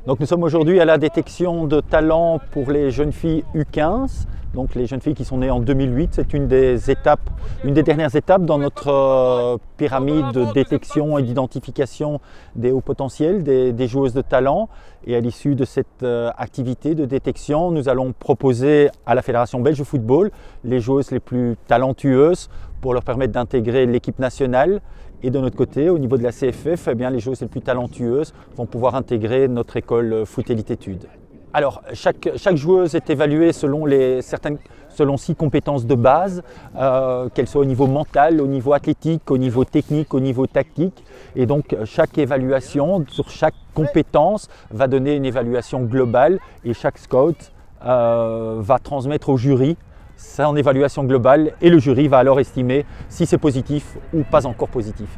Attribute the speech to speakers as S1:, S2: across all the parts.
S1: Donc nous sommes aujourd'hui à la détection de talent pour les jeunes filles U15, donc les jeunes filles qui sont nées en 2008. C'est une des dernières étapes dans notre pyramide de détection et d'identification des hauts potentiels, des joueuses de talent. Et à l'issue de cette activité de détection, nous allons proposer à la Fédération belge de football les joueuses les plus talentueuses pour leur permettre d'intégrer l'équipe nationale. Et de notre côté, au niveau de la CFF, eh bien, les joueuses les plus talentueuses vont pouvoir intégrer notre école Foot Élite Études. Alors, chaque joueuse est évaluée selon 6 compétences de base, qu'elles soient au niveau mental, au niveau athlétique, au niveau technique, au niveau tactique. Et donc, chaque évaluation sur chaque compétence va donner une évaluation globale et chaque scout va transmettre au jury son évaluation globale et le jury va alors estimer si c'est positif ou pas encore positif.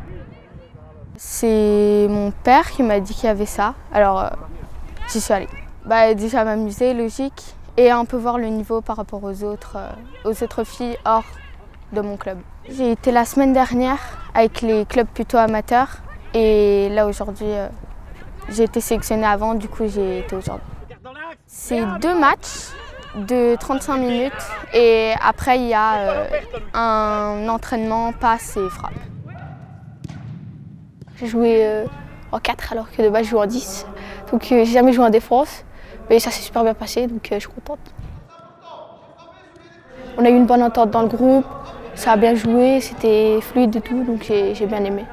S2: C'est mon père qui m'a dit qu'il y avait ça, alors j'y suis allée. Déjà m'amuser, logique, et un peu voir le niveau par rapport aux autres filles hors de mon club. J'ai été la semaine dernière avec les clubs plutôt amateurs et là aujourd'hui j'ai été sélectionnée avant, du coup j'ai été aujourd'hui. C'est 2 matchs de 35 minutes et après il y a un entraînement passe et frappe. J'ai joué en 4 alors que de base je joue en 10, donc j'ai jamais joué en défense, mais ça s'est super bien passé donc je suis contente. On a eu une bonne entente dans le groupe, ça a bien joué, c'était fluide et tout, donc j'ai bien aimé.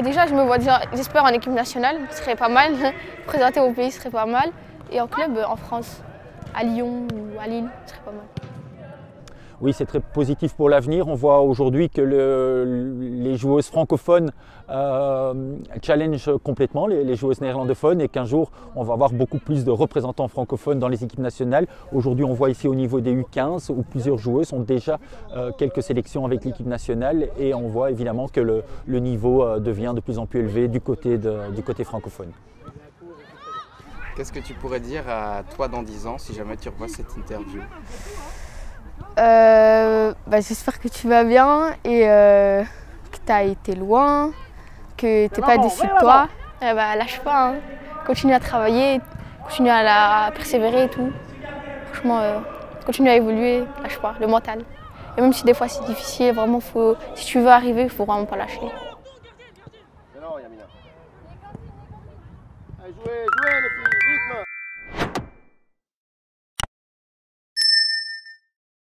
S2: Déjà je me vois j'espère en équipe nationale, ce serait pas mal, présenter au pays ce serait pas mal. Et en club en France, à Lyon ou à Lille, ce serait pas mal.
S1: Oui, c'est très positif pour l'avenir. On voit aujourd'hui que les joueuses francophones challenge complètement les joueuses néerlandophones et qu'un jour, on va avoir beaucoup plus de représentants francophones dans les équipes nationales. Aujourd'hui, on voit ici au niveau des U15 où plusieurs joueuses ont déjà quelques sélections avec l'équipe nationale et on voit évidemment que le niveau devient de plus en plus élevé du côté francophone.
S3: Qu'est-ce que tu pourrais dire à toi dans 10 ans si jamais tu revois cette interview?
S2: J'espère que tu vas bien et que tu as été loin, que tu n'es pas déçu de toi. Lâche pas, hein. Continue à travailler, continue à persévérer et tout. Franchement, continue à évoluer, lâche pas, le mental. Et même si des fois c'est difficile, vraiment si tu veux arriver, il ne faut vraiment pas lâcher.